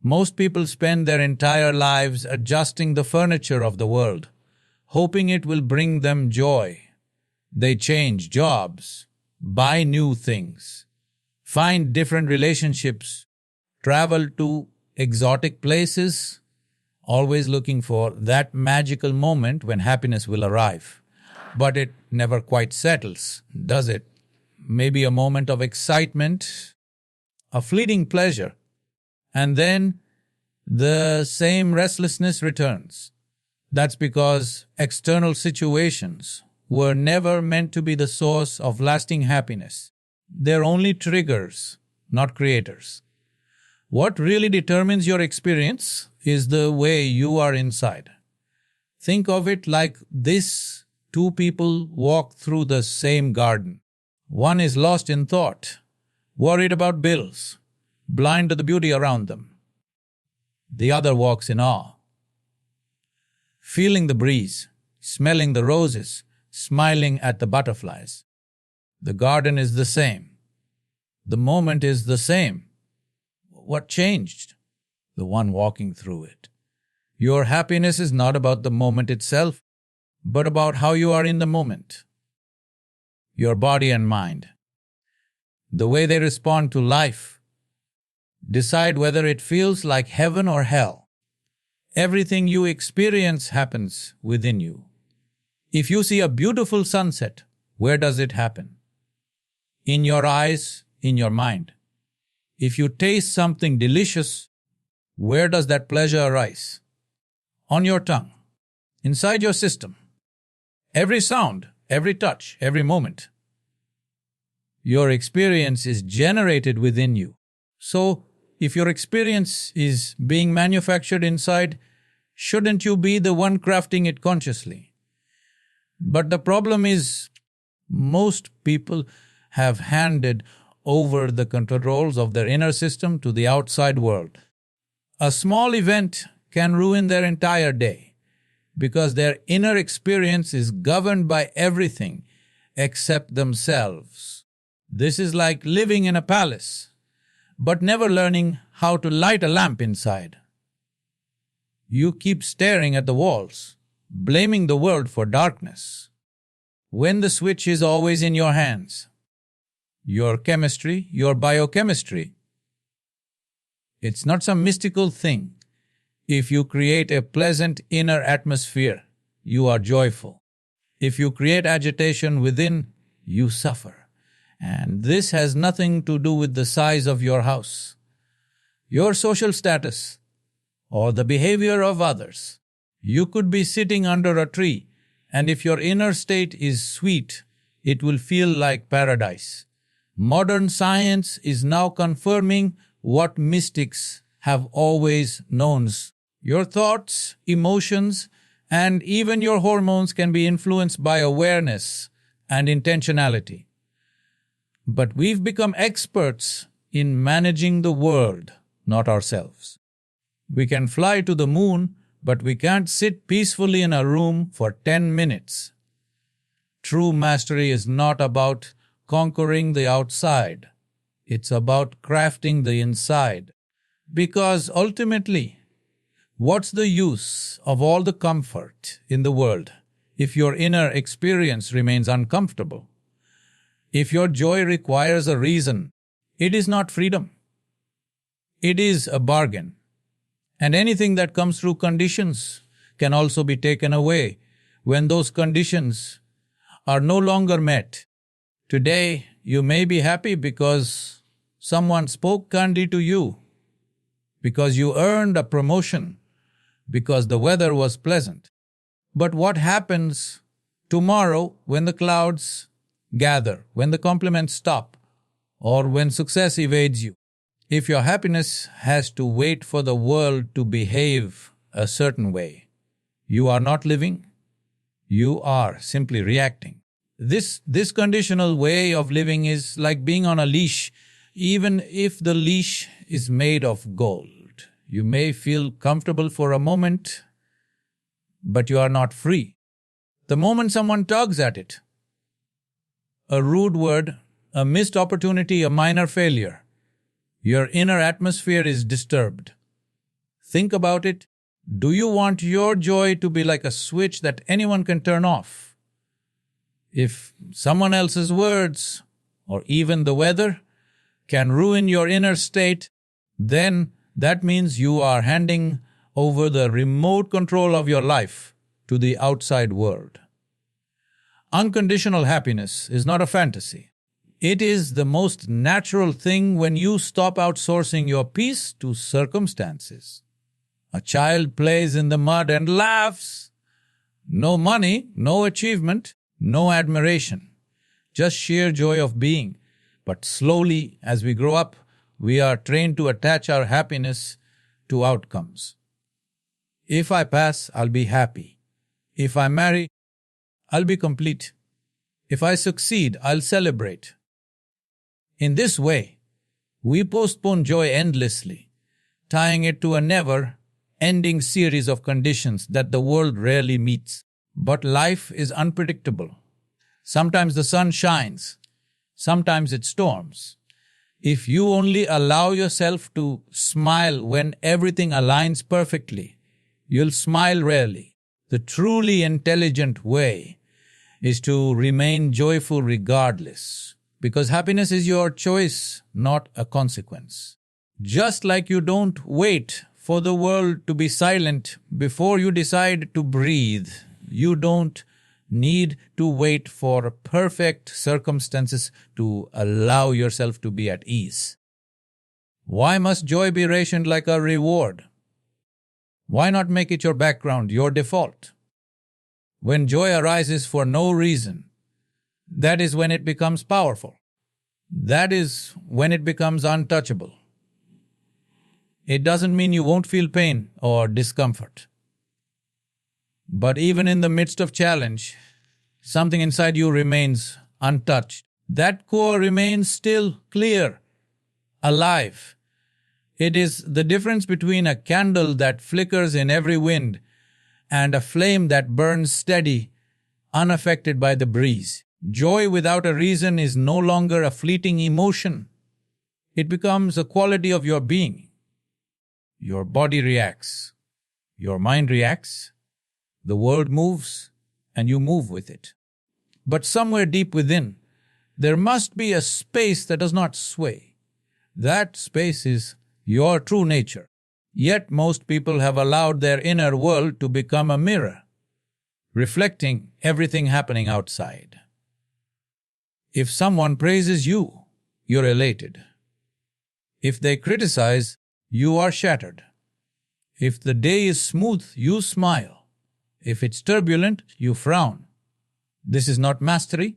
Most people spend their entire lives adjusting the furniture of the world, hoping it will bring them joy. They change jobs, buy new things, find different relationships, travel to exotic places, always looking for that magical moment when happiness will arrive. But it never quite settles, does it? Maybe a moment of excitement, a fleeting pleasure, and then the same restlessness returns. That's because external situations were never meant to be the source of lasting happiness. They're only triggers, not creators. What really determines your experience is the way you are inside. Think of it like this: two people walk through the same garden. One is lost in thought, worried about bills, blind to the beauty around them. The other walks in awe, feeling the breeze, smelling the roses, smiling at the butterflies. The garden is the same. The moment is the same. What changed? The one walking through it. Your happiness is not about the moment itself, but about how you are in the moment. Your body and mind, the way they respond to life, decide whether it feels like heaven or hell. Everything you experience happens within you. If you see a beautiful sunset, where does it happen? In your eyes, in your mind. If you taste something delicious, where does that pleasure arise? On your tongue, inside your system. Every sound, every touch, every moment. Your experience is generated within you. So, if your experience is being manufactured inside, shouldn't you be the one crafting it consciously? But the problem is, most people have handed over the controls of their inner system to the outside world. A small event can ruin their entire day because their inner experience is governed by everything except themselves. This is like living in a palace, but never learning how to light a lamp inside. You keep staring at the walls, blaming the world for darkness, when the switch is always in your hands. Your chemistry, your biochemistry. It's not some mystical thing. If you create a pleasant inner atmosphere, you are joyful. If you create agitation within, you suffer. And this has nothing to do with the size of your house, your social status, or the behavior of others. You could be sitting under a tree, and if your inner state is sweet, it will feel like paradise. Modern science is now confirming what mystics have always known. Your thoughts, emotions, and even your hormones can be influenced by awareness and intentionality. But we've become experts in managing the world, not ourselves. We can fly to the moon, but we can't sit peacefully in a room for 10 minutes. True mastery is not about conquering the outside. It's about crafting the inside. Because ultimately, what's the use of all the comfort in the world if your inner experience remains uncomfortable? If your joy requires a reason, it is not freedom. It is a bargain. And anything that comes through conditions can also be taken away when those conditions are no longer met. Today, you may be happy because someone spoke kindly to you, because you earned a promotion, because the weather was pleasant. But what happens tomorrow when the clouds gather, when the compliments stop, or when success evades you? If your happiness has to wait for the world to behave a certain way, you are not living, you are simply reacting. This conditional way of living is like being on a leash. Even if the leash is made of gold, you may feel comfortable for a moment, but you are not free. The moment someone tugs at it, a rude word, a missed opportunity, a minor failure, your inner atmosphere is disturbed. Think about it. Do you want your joy to be like a switch that anyone can turn off? If someone else's words, or even the weather, can ruin your inner state, then that means you are handing over the remote control of your life to the outside world. Unconditional happiness is not a fantasy. It is the most natural thing when you stop outsourcing your peace to circumstances. A child plays in the mud and laughs. No money, no achievement, no admiration. Just sheer joy of being. But slowly, as we grow up, we are trained to attach our happiness to outcomes. If I pass, I'll be happy. If I marry, I'll be complete. If I succeed, I'll celebrate. In this way, we postpone joy endlessly, tying it to a never-ending series of conditions that the world rarely meets. But life is unpredictable. Sometimes the sun shines, sometimes it storms. If you only allow yourself to smile when everything aligns perfectly, you'll smile rarely. The truly intelligent way is to remain joyful regardless, because happiness is your choice, not a consequence. Just like you don't wait for the world to be silent before you decide to breathe, you don't need to wait for perfect circumstances to allow yourself to be at ease. Why must joy be rationed like a reward? Why not make it your background, your default? When joy arises for no reason, that is when it becomes powerful. That is when it becomes untouchable. It doesn't mean you won't feel pain or discomfort. But even in the midst of challenge, something inside you remains untouched. That core remains still, clear, alive. It is the difference between a candle that flickers in every wind and a flame that burns steady, unaffected by the breeze. Joy without a reason is no longer a fleeting emotion. It becomes a quality of your being. Your body reacts. Your mind reacts. The world moves, and you move with it. But somewhere deep within, there must be a space that does not sway. That space is your true nature. Yet most people have allowed their inner world to become a mirror, reflecting everything happening outside. If someone praises you, you're elated. If they criticize, you are shattered. If the day is smooth, you smile. If it's turbulent, you frown. This is not mastery.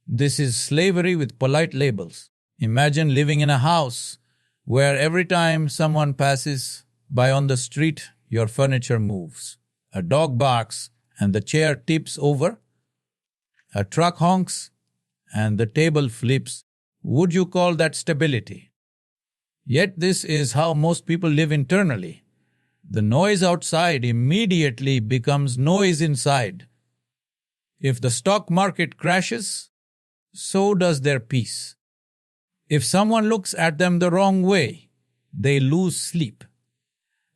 This is slavery with polite labels. Imagine living in a house where every time someone passes by on the street, your furniture moves. A dog barks and the chair tips over. A truck honks and the table flips. Would you call that stability? Yet this is how most people live internally. The noise outside immediately becomes noise inside. If the stock market crashes, so does their peace. If someone looks at them the wrong way, they lose sleep.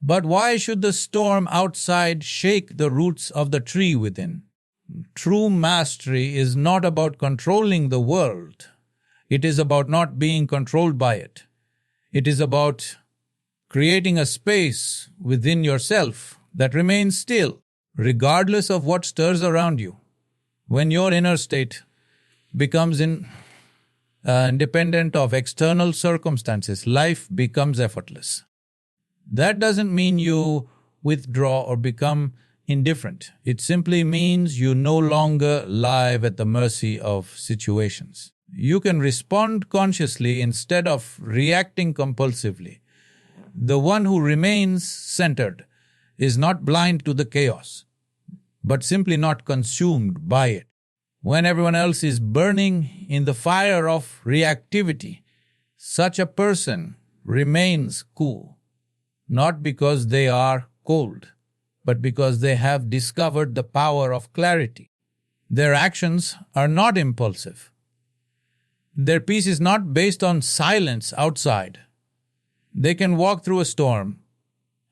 But why should the storm outside shake the roots of the tree within? True mastery is not about controlling the world. It is about not being controlled by it. It is about creating a space within yourself that remains still, regardless of what stirs around you. When your inner state becomes independent of external circumstances, life becomes effortless. That doesn't mean you withdraw or become indifferent. It simply means you no longer live at the mercy of situations. You can respond consciously instead of reacting compulsively. The one who remains centered is not blind to the chaos, but simply not consumed by it. When everyone else is burning in the fire of reactivity, such a person remains cool, not because they are cold, but because they have discovered the power of clarity. Their actions are not impulsive. Their peace is not based on silence outside. They can walk through a storm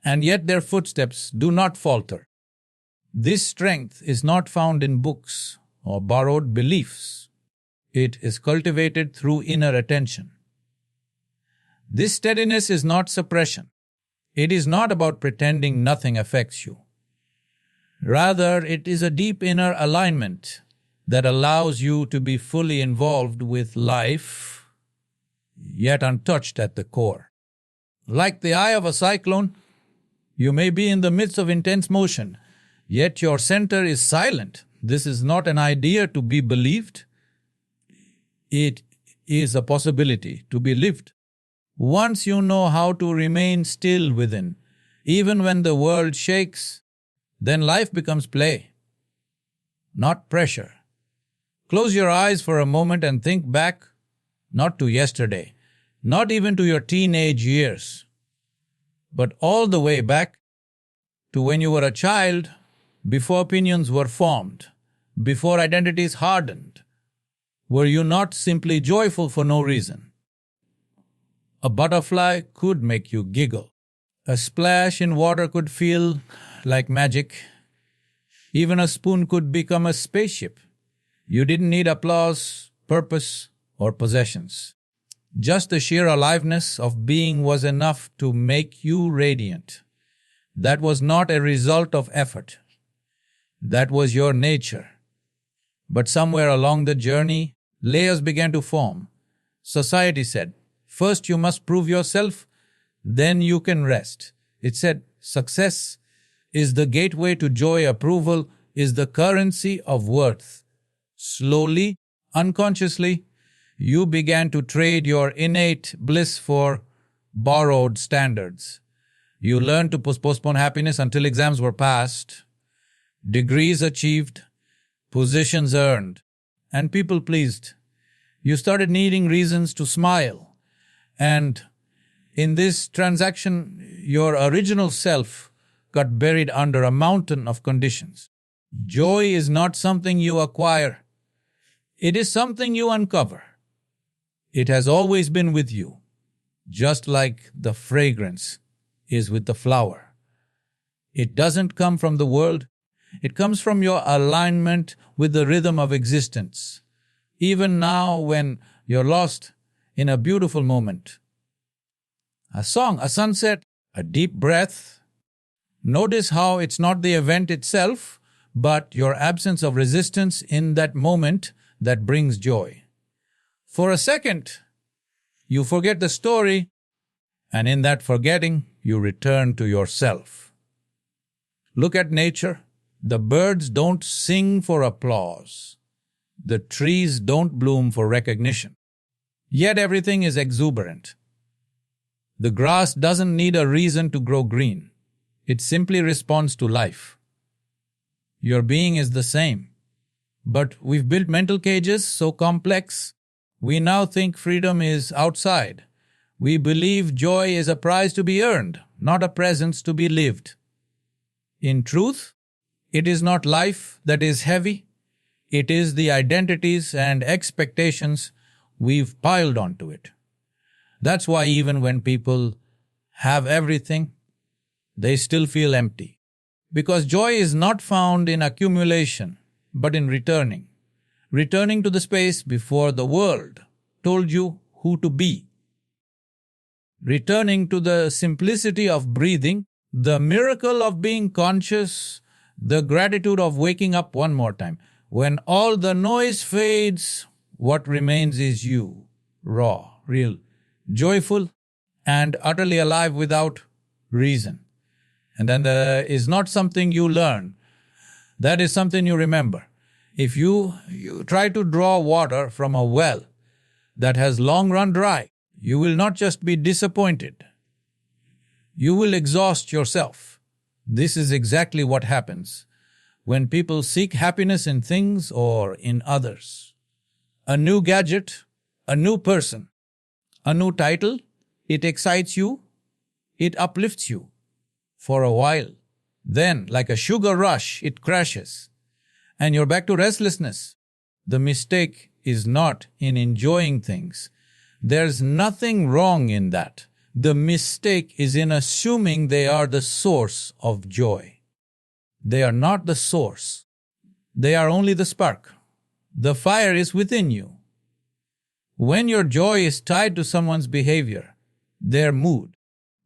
and yet their footsteps do not falter. This strength is not found in books or borrowed beliefs. It is cultivated through inner attention. This steadiness is not suppression. It is not about pretending nothing affects you. Rather, it is a deep inner alignment that allows you to be fully involved with life, yet untouched at the core. Like the eye of a cyclone, you may be in the midst of intense motion, yet your center is silent. This is not an idea to be believed. It is a possibility to be lived. Once you know how to remain still within, even when the world shakes, then life becomes play, not pressure. Close your eyes for a moment and think back, not to yesterday, not even to your teenage years, but all the way back to when you were a child, before opinions were formed, before identities hardened. Were you not simply joyful for no reason? A butterfly could make you giggle. A splash in water could feel like magic. Even a spoon could become a spaceship. You didn't need applause, purpose, or possessions. Just the sheer aliveness of being was enough to make you radiant. That was not a result of effort. That was your nature. But somewhere along the journey, layers began to form. Society said, first you must prove yourself, then you can rest. It said, success is the gateway to joy, approval is the currency of worth. Slowly, unconsciously, you began to trade your innate bliss for borrowed standards. You learned to postpone happiness until exams were passed, degrees achieved, positions earned, and people pleased. You started needing reasons to smile. And in this transaction, your original self got buried under a mountain of conditions. Joy is not something you acquire. It is something you uncover. It has always been with you, just like the fragrance is with the flower. It doesn't come from the world. It comes from your alignment with the rhythm of existence. Even now, when you're lost in a beautiful moment, a song, a sunset, a deep breath, notice how it's not the event itself, but your absence of resistance in that moment that brings joy. For a second, you forget the story, and in that forgetting, you return to yourself. Look at nature. The birds don't sing for applause. The trees don't bloom for recognition. Yet everything is exuberant. The grass doesn't need a reason to grow green. It simply responds to life. Your being is the same. But we've built mental cages so complex, we now think freedom is outside. We believe joy is a prize to be earned, not a presence to be lived. In truth, it is not life that is heavy. It is the identities and expectations we've piled onto it. That's why even when people have everything, they still feel empty. Because joy is not found in accumulation, but in returning. Returning to the space before the world told you who to be. Returning to the simplicity of breathing, the miracle of being conscious, the gratitude of waking up one more time. When all the noise fades, what remains is you, raw, real, joyful, and utterly alive without reason. And then there is not something you learn. That is something you remember. If you try to draw water from a well that has long run dry, you will not just be disappointed. You will exhaust yourself. This is exactly what happens when people seek happiness in things or in others. A new gadget, a new person, a new title, it excites you, it uplifts you for a while. Then, like a sugar rush, it crashes, and you're back to restlessness. The mistake is not in enjoying things. There's nothing wrong in that. The mistake is in assuming they are the source of joy. They are not the source. They are only the spark. The fire is within you. When your joy is tied to someone's behavior, their mood,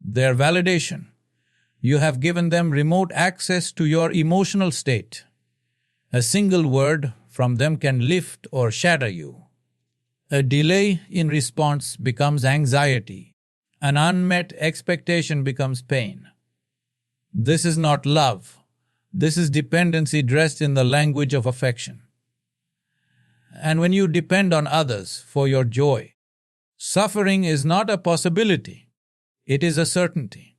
their validation, you have given them remote access to your emotional state. A single word from them can lift or shatter you. A delay in response becomes anxiety. An unmet expectation becomes pain. This is not love. This is dependency dressed in the language of affection. And when you depend on others for your joy, suffering is not a possibility. It is a certainty.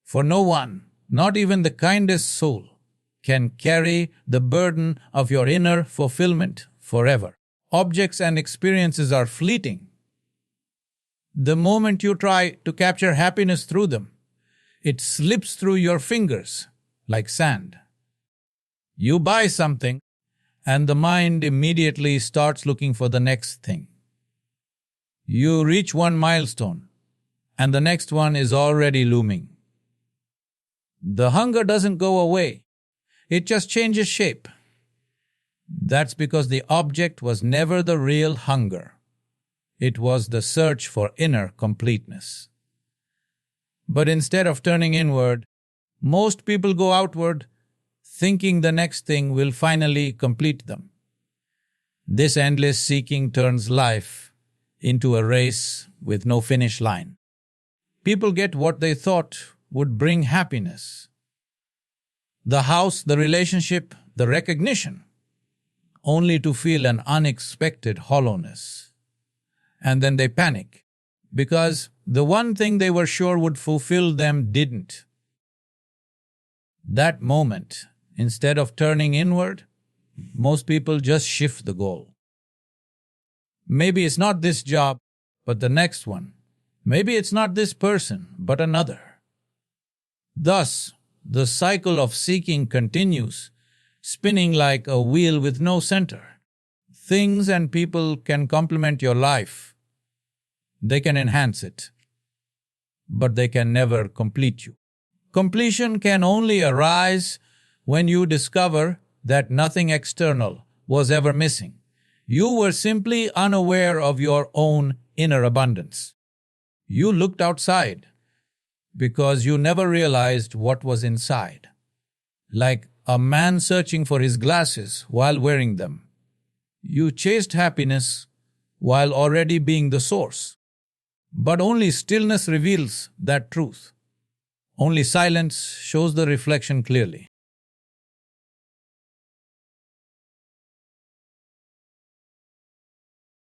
For no one, not even the kindest soul, can carry the burden of your inner fulfillment forever. Objects and experiences are fleeting. The moment you try to capture happiness through them, it slips through your fingers like sand. You buy something, and the mind immediately starts looking for the next thing. You reach one milestone, and the next one is already looming. The hunger doesn't go away. It just changes shape. That's because the object was never the real hunger. It was the search for inner completeness. But instead of turning inward, most people go outward, thinking the next thing will finally complete them. This endless seeking turns life into a race with no finish line. People get what they thought would bring happiness. The house, the relationship, the recognition, only to feel an unexpected hollowness. And then they panic, because the one thing they were sure would fulfill them didn't. That moment, instead of turning inward, most people just shift the goal. Maybe it's not this job, but the next one. Maybe it's not this person, but another. Thus, the cycle of seeking continues, spinning like a wheel with no center. Things and people can complement your life. They can enhance it, but they can never complete you. Completion can only arise when you discover that nothing external was ever missing. You were simply unaware of your own inner abundance. You looked outside because you never realized what was inside. Like a man searching for his glasses while wearing them. You chased happiness while already being the source. But only stillness reveals that truth. Only silence shows the reflection clearly.